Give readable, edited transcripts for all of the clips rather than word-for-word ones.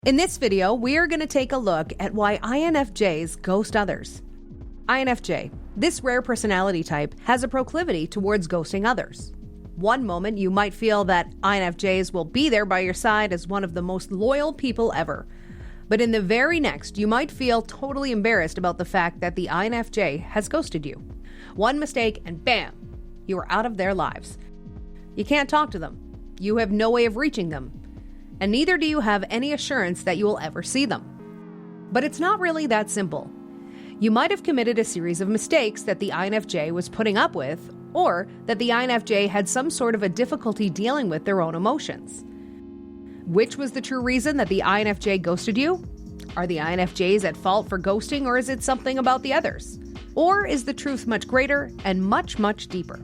In this video, we are going to take a look at why INFJs ghost others. INFJ, this rare personality type, has a proclivity towards ghosting others. One moment you might feel that INFJs will be there by your side as one of the most loyal people ever. But in the very next, you might feel totally embarrassed about the fact that the INFJ has ghosted you. One mistake and bam, you are out of their lives. You can't talk to them. You have no way of reaching them. And neither do you have any assurance that you will ever see them. But it's not really that simple. You might have committed a series of mistakes that the INFJ was putting up with, or that the INFJ had some sort of a difficulty dealing with their own emotions. Which was the true reason that the INFJ ghosted you? Are the INFJs at fault for ghosting, or is it something about the others? Or is the truth much greater and much, much deeper?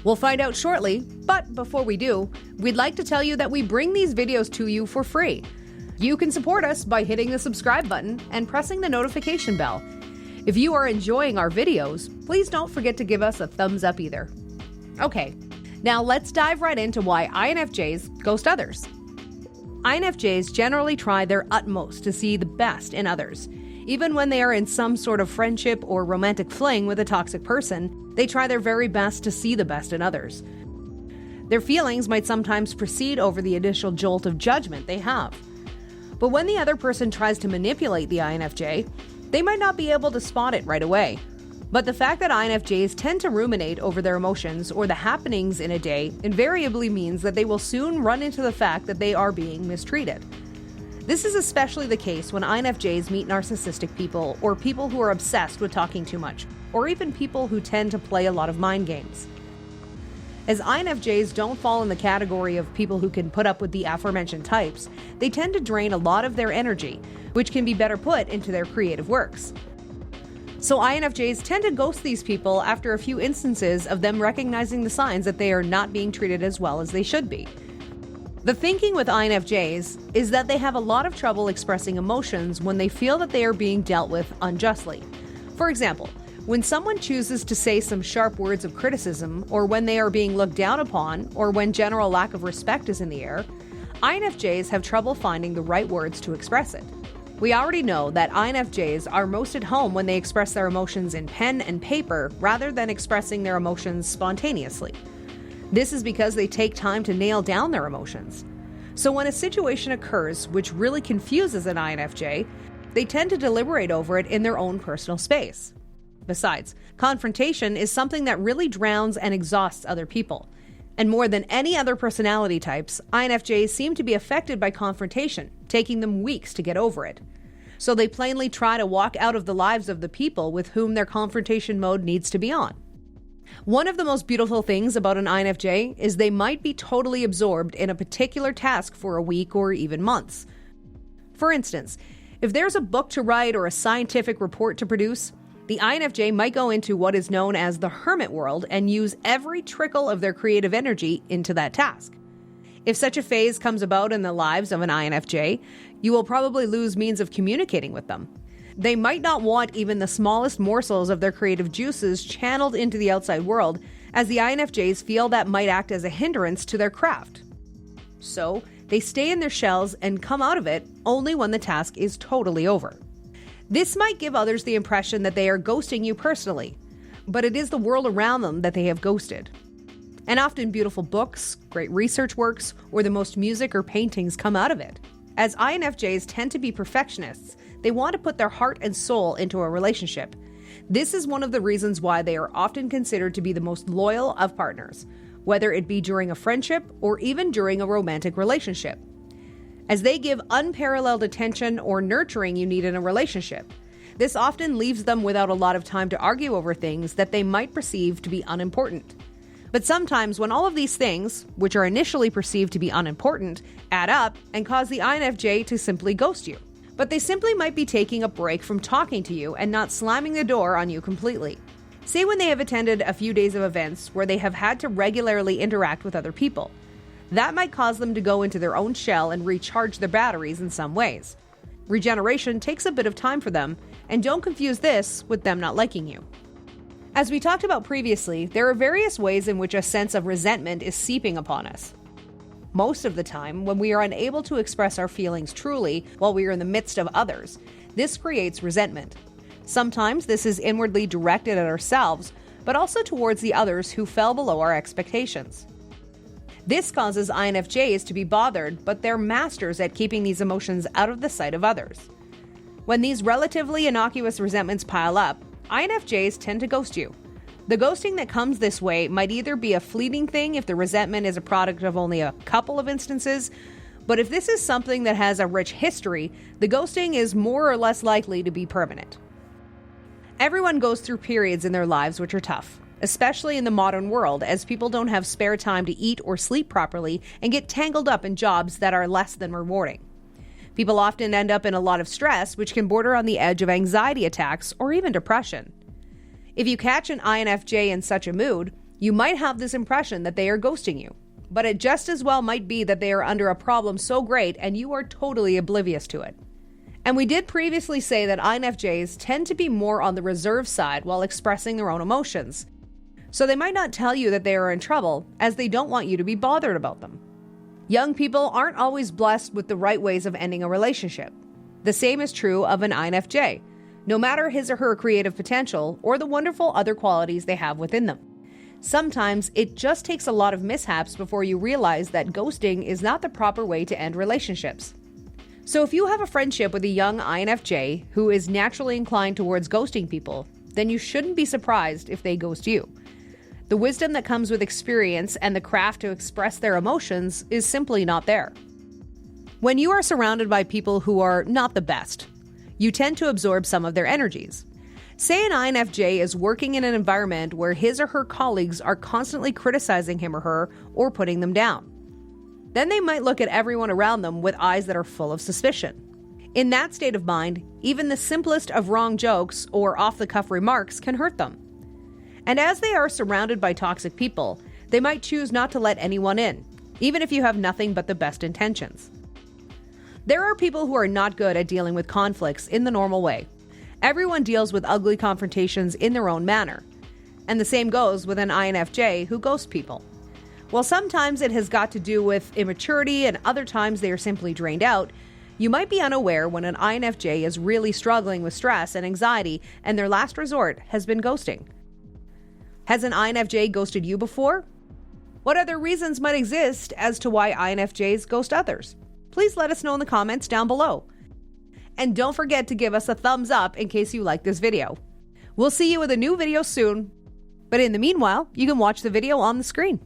We'll find out shortly, but before we do, we'd like to tell you that we bring these videos to you for free. You can support us by hitting the subscribe button and pressing the notification bell. If you are enjoying our videos, please don't forget to give us a thumbs up either. Okay, now let's dive right into why INFJs ghost others. INFJs generally try their utmost to see the best in others. Even when they are in some sort of friendship or romantic fling with a toxic person, they try their very best to see the best in others. Their feelings might sometimes precede over the initial jolt of judgment they have. But when the other person tries to manipulate the INFJ, they might not be able to spot it right away. But the fact that INFJs tend to ruminate over their emotions or the happenings in a day invariably means that they will soon run into the fact that they are being mistreated. This is especially the case when INFJs meet narcissistic people, or people who are obsessed with talking too much, or even people who tend to play a lot of mind games. As INFJs don't fall in the category of people who can put up with the aforementioned types, they tend to drain a lot of their energy, which can be better put into their creative works. So INFJs tend to ghost these people after a few instances of them recognizing the signs that they are not being treated as well as they should be. The thinking with INFJs is that they have a lot of trouble expressing emotions when they feel that they are being dealt with unjustly. For example, when someone chooses to say some sharp words of criticism, or when they are being looked down upon, or when general lack of respect is in the air, INFJs have trouble finding the right words to express it. We already know that INFJs are most at home when they express their emotions in pen and paper rather than expressing their emotions spontaneously. This is because they take time to nail down their emotions. So when a situation occurs which really confuses an INFJ, they tend to deliberate over it in their own personal space. Besides, confrontation is something that really drowns and exhausts other people. And more than any other personality types, INFJs seem to be affected by confrontation, taking them weeks to get over it. So they plainly try to walk out of the lives of the people with whom their confrontation mode needs to be on. One of the most beautiful things about an INFJ is they might be totally absorbed in a particular task for a week or even months. For instance, if there's a book to write or a scientific report to produce, the INFJ might go into what is known as the hermit world and use every trickle of their creative energy into that task. If such a phase comes about in the lives of an INFJ, you will probably lose means of communicating with them. They might not want even the smallest morsels of their creative juices channeled into the outside world, as the INFJs feel that might act as a hindrance to their craft. So, they stay in their shells and come out of it only when the task is totally over. This might give others the impression that they are ghosting you personally, but it is the world around them that they have ghosted. And often beautiful books, great research works, or the most music or paintings come out of it. As INFJs tend to be perfectionists, they want to put their heart and soul into a relationship. This is one of the reasons why they are often considered to be the most loyal of partners, whether it be during a friendship or even during a romantic relationship, as they give unparalleled attention or nurturing you need in a relationship. This often leaves them without a lot of time to argue over things that they might perceive to be unimportant. But sometimes when all of these things, which are initially perceived to be unimportant, add up and cause the INFJ to simply ghost you. But they simply might be taking a break from talking to you and not slamming the door on you completely. Say when they have attended a few days of events where they have had to regularly interact with other people. That might cause them to go into their own shell and recharge their batteries in some ways. Regeneration takes a bit of time for them, and don't confuse this with them not liking you. As we talked about previously, there are various ways in which a sense of resentment is seeping upon us. Most of the time, when we are unable to express our feelings truly while we are in the midst of others, this creates resentment. Sometimes this is inwardly directed at ourselves, but also towards the others who fell below our expectations. This causes INFJs to be bothered, but they're masters at keeping these emotions out of the sight of others. When these relatively innocuous resentments pile up, INFJs tend to ghost you. The ghosting that comes this way might either be a fleeting thing if the resentment is a product of only a couple of instances, but if this is something that has a rich history, the ghosting is more or less likely to be permanent. Everyone goes through periods in their lives which are tough, especially in the modern world, as people don't have spare time to eat or sleep properly and get tangled up in jobs that are less than rewarding. People often end up in a lot of stress, which can border on the edge of anxiety attacks or even depression. If you catch an INFJ in such a mood, you might have this impression that they are ghosting you, but it just as well might be that they are under a problem so great and you are totally oblivious to it. And we did previously say that INFJs tend to be more on the reserve side while expressing their own emotions. So they might not tell you that they are in trouble, as they don't want you to be bothered about them. Young people aren't always blessed with the right ways of ending a relationship. The same is true of an INFJ, no matter his or her creative potential or the wonderful other qualities they have within them. Sometimes it just takes a lot of mishaps before you realize that ghosting is not the proper way to end relationships. So if you have a friendship with a young INFJ who is naturally inclined towards ghosting people, then you shouldn't be surprised if they ghost you. The wisdom that comes with experience and the craft to express their emotions is simply not there. When you are surrounded by people who are not the best, you tend to absorb some of their energies. Say an INFJ is working in an environment where his or her colleagues are constantly criticizing him or her or putting them down. Then they might look at everyone around them with eyes that are full of suspicion. In that state of mind, even the simplest of wrong jokes or off-the-cuff remarks can hurt them. And as they are surrounded by toxic people, they might choose not to let anyone in, even if you have nothing but the best intentions. There are people who are not good at dealing with conflicts in the normal way. Everyone deals with ugly confrontations in their own manner. And the same goes with an INFJ who ghosts people. While sometimes it has got to do with immaturity and other times they are simply drained out, you might be unaware when an INFJ is really struggling with stress and anxiety and their last resort has been ghosting. Has an INFJ ghosted you before? What other reasons might exist as to why INFJs ghost others? Please let us know in the comments down below. And don't forget to give us a thumbs up in case you like this video. We'll see you with a new video soon, but in the meanwhile, you can watch the video on the screen.